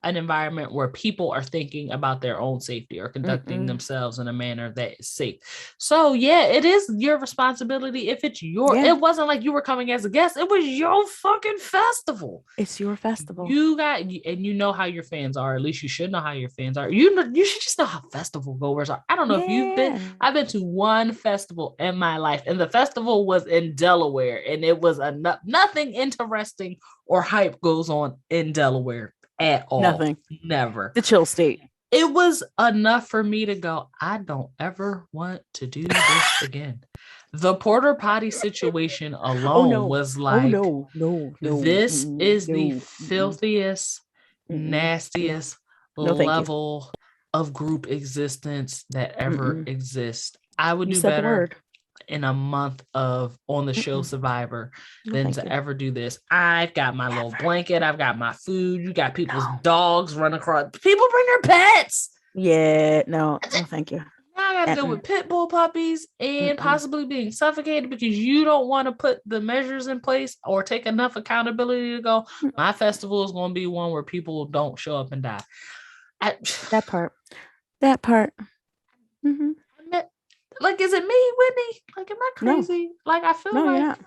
an environment where people are thinking about their own safety or conducting themselves in a manner that is safe. So yeah, it is your responsibility. If it's it wasn't like you were coming as a guest. It was your fucking festival. It's your festival. And you know how your fans are. At least you should know how your fans are. You should just know how festival goers are. I don't know if you've been. I've been to one festival in my life, and the festival was in Delaware, and it was nothing interesting or hype goes on in Delaware at all. Nothing. Never. The chill state. It was enough for me to go, I don't ever want to do this again. The porter potty situation alone was like, no. This is the filthiest, nastiest level of group existence that ever exists. I would do better. in a month of on the show Survivor than to ever do this. I've got my little blanket. I've got my food. You got people's dogs run across. People bring their pets. Yeah, no, thank you. Now I got to deal with pit bull puppies and possibly being suffocated because you don't want to put the measures in place or take enough accountability to go, my festival is going to be one where people don't show up and die. That part. Mm-hmm. Like, is it me, Whitney? Like, am I crazy? No. Like, I feel like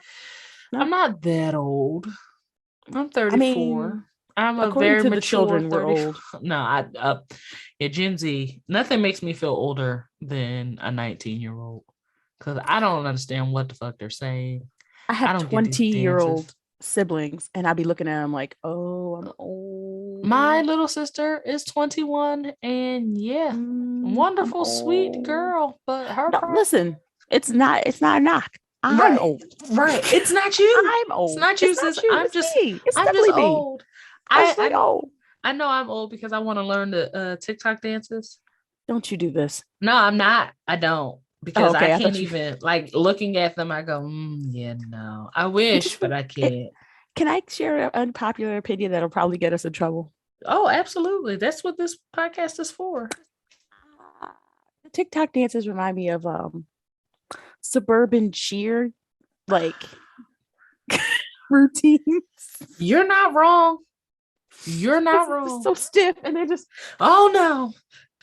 I'm not that old. I'm 34. I mean, I'm a very mature children. We're old. No, Gen Z. Nothing makes me feel older than a 19-year-old because I don't understand what the fuck they're saying. I have 20-year-old siblings, and I'd be looking at them like, "Oh, I'm old." My little sister is 21, and wonderful, sweet girl. But her listen, it's not a knock. I'm old. Right. It's not you. I'm old. It's not you, sis. I'm just old. I'm old. I know I'm old because I want to learn the TikTok dances. Don't you do this? No, I'm not. I don't. Because I can't even, like, looking at them, I go, no. I wish, but I can't. Can I share an unpopular opinion that'll probably get us in trouble? Oh, absolutely. That's what this podcast is for. The TikTok dances remind me of suburban cheer, like routines. You're not wrong. You're not wrong. So stiff, and they're just, oh no,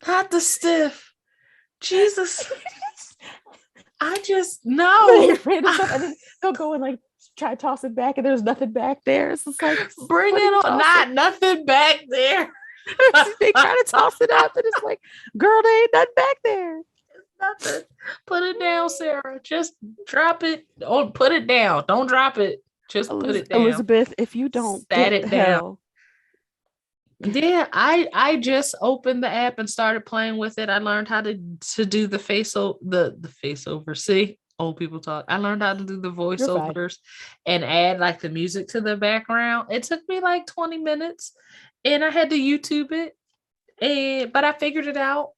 not the stiff. Jesus. I just know. And then they'll go and like try to toss it back, and there's nothing back there. It's just like, bring it on. Not nothing back there. They try to toss it up, and it's like, girl, there ain't nothing back there. Nothing. Put it down, Sarah. Just drop it. Oh, put it down. Don't drop it. Just put it down. Elizabeth, if you don't set it down. Yeah, I just opened the app and started playing with it. I learned how to do the face over. See, old people talk. I learned how to do the voiceovers and add like the music to the background. It took me like 20 minutes, and I had to YouTube it, but I figured it out.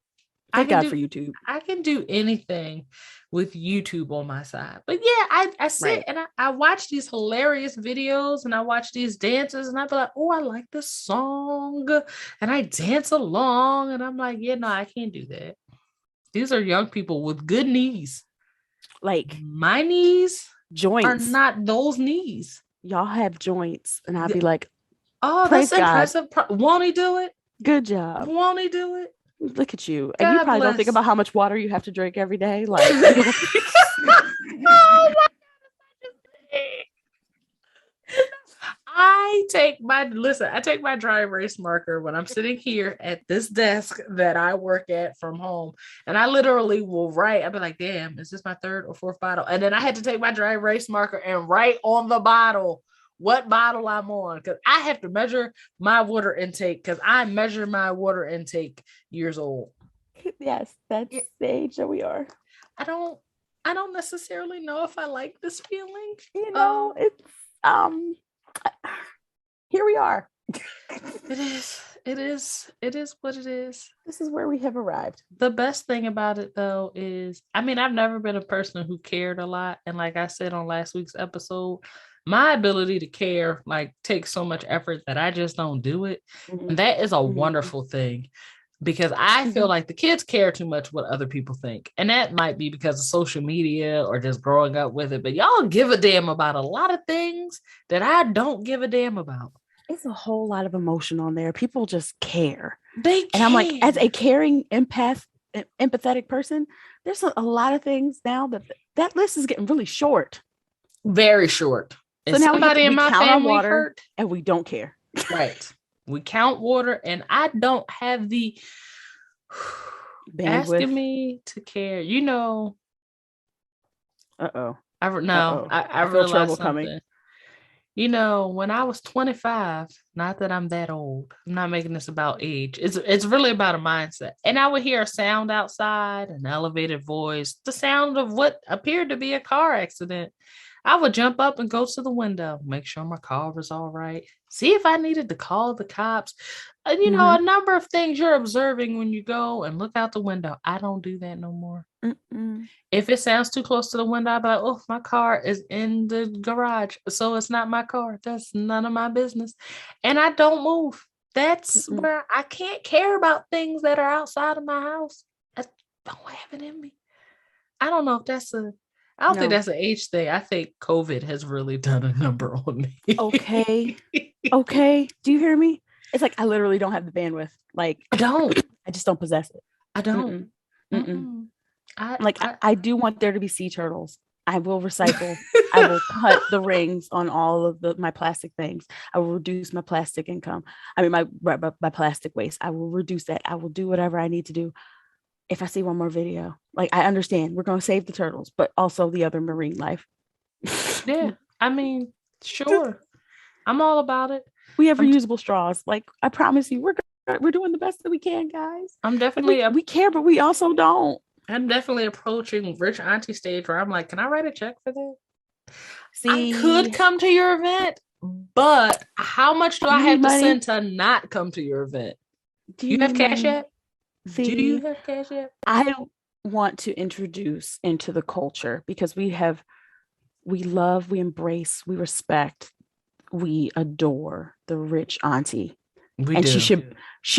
Thank God for YouTube. I can do anything with YouTube on my side. But yeah, I sit and I watch these hilarious videos, and I watch these dances, and I be like, oh, I like this song. And I dance along, and I'm like, yeah, no, I can't do that. These are young people with good knees. Like my knees joints are not those knees. Y'all have joints, and I'll be like, oh, that's impressive. Won't he do it? Good job. Won't he do it? Look at you. And you probably don't think about how much water you have to drink every day. Like, oh my God. I take my dry erase marker when I'm sitting here at this desk that I work at from home, and I literally will write. I'll be like, damn, is this my third or fourth bottle? And then I had to take my dry erase marker and write on the bottle what bottle I'm on, because I have to measure my water intake, because I measure my water intake years old. Yes, that's the age that we are. I don't necessarily know if I like this feeling. You know, it's here we are. It is what it is. This is where we have arrived. The best thing about it though is, I mean, I've never been a person who cared a lot, and like I said on last week's episode, my ability to care like takes so much effort that I just don't do it. Mm-hmm. And that is a wonderful thing, because I feel like the kids care too much what other people think. And that might be because of social media or just growing up with it. But y'all give a damn about a lot of things that I don't give a damn about. It's a whole lot of emotion on there. People just care. They care. And I'm like, as a caring, empathetic person, there's a lot of things now that list is getting really short. Very short. So now somebody in my family hurt, and we don't care. Right. We count water, and I don't have the asking me to care. You know. I realized something. Coming. You know, when I was 25, not that I'm that old, I'm not making this about age. It's really about a mindset. And I would hear a sound outside, an elevated voice, the sound of what appeared to be a car accident. I would jump up and go to the window, make sure my car was all right, see if I needed to call the cops. And, you know, a number of things you're observing when you go and look out the window. I don't do that no more. If it sounds too close to the window, I'll be like, oh, my car is in the garage, so it's not my car. That's none of my business. And I don't move. That's where I can't care about things that are outside of my house. I don't have it in me. I don't know if I don't think that's an age thing. I think COVID has really done a number on me. Okay. Do you hear me? It's like I literally don't have the bandwidth. Like I don't. I just don't possess it. I don't. I do want there to be sea turtles. I will recycle. I will cut the rings on all of my plastic things. I will reduce my plastic income. I mean, my plastic waste. I will reduce that. I will do whatever I need to do. If I see one more video, like I understand we're going to save the turtles, but also the other marine life. Yeah. I mean, sure. I'm all about it. We have reusable straws. Like I promise you, we're doing the best that we can, guys. I'm definitely we care, but we also don't. I'm definitely approaching rich auntie stage where I'm like, can I write a check for that? See, I could come to your event, but how much do I have to send to not come to your event? Do you have cash yet? Do you have cash yet? I want to introduce into the culture because we love, we embrace, we respect, we adore the rich auntie. She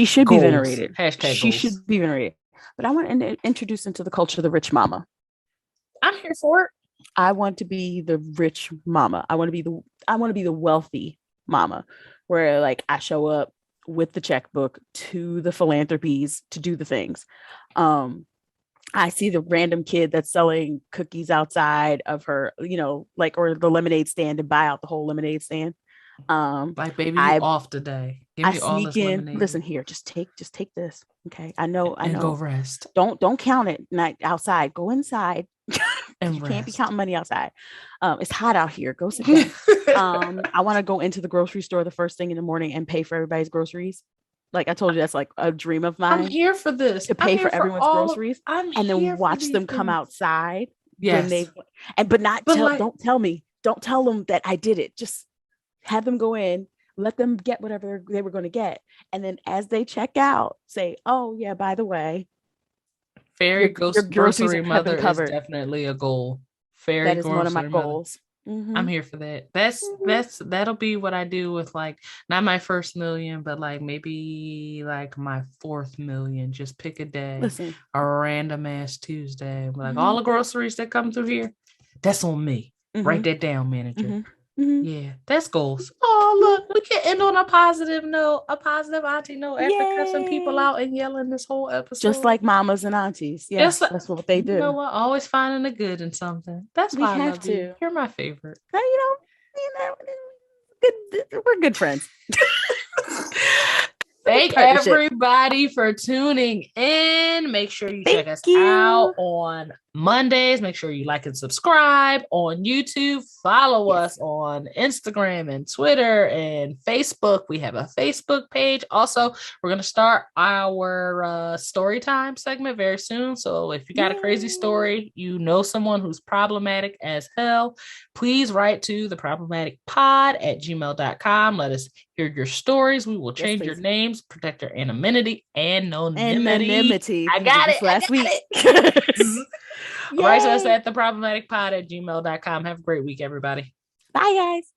should be venerated. She should be venerated. But I want to introduce into the culture the rich mama. I'm here for it. I want to be the rich mama. I want to be the wealthy mama, where like I show up with the checkbook to the philanthropies to do the things. I see the random kid that's selling cookies outside of her, like, or the lemonade stand and buy out the whole lemonade stand. Like, baby, you off today. Give me all this lemonade. Listen here, just take this. Okay. I know. Go rest. Don't count it not outside. Go inside. And you can't be counting money outside. It's hot out here. Go sit down. I want to go into the grocery store the first thing in the morning and pay for everybody's groceries. Like I told you, that's like a dream of mine. I'm here for this. To pay for everyone's groceries and then watch them come outside. Yes. Don't tell me. Don't tell them that I did it. Just have them go in, let them get whatever they were going to get. And then as they check out, say, oh yeah, by the way, Fairy grocery mother is definitely a goal. That is one of my goals. Mm-hmm. I'm here for that. That'll be what I do with like not my first million, but like maybe like my 4th million. Just pick a day, a random ass Tuesday. Like all the groceries that come through here, that's on me. Write that down, manager. Yeah, that's goals. Oh, look, we can end on a positive note, a positive auntie note after cussing people out and yelling this whole episode. Just like mamas and aunties. Yes, that's what they do. You know what? Always finding the good in something. That's why I love you. You're my favorite. We're good friends. Thank everybody for tuning in. Make sure you check us out on Mondays. Make sure you like and subscribe on YouTube. Follow us on Instagram and Twitter and Facebook. We have a Facebook page. Also, we're going to start our story time segment very soon. So if you got a crazy story, someone who's problematic as hell, please write to theproblematicpod@gmail.com. Let us hear your stories. We will change your names, protect your anonymity. I got it. Last week. Write us at theproblematicpod@gmail.com. Have a great week, everybody. Bye, guys.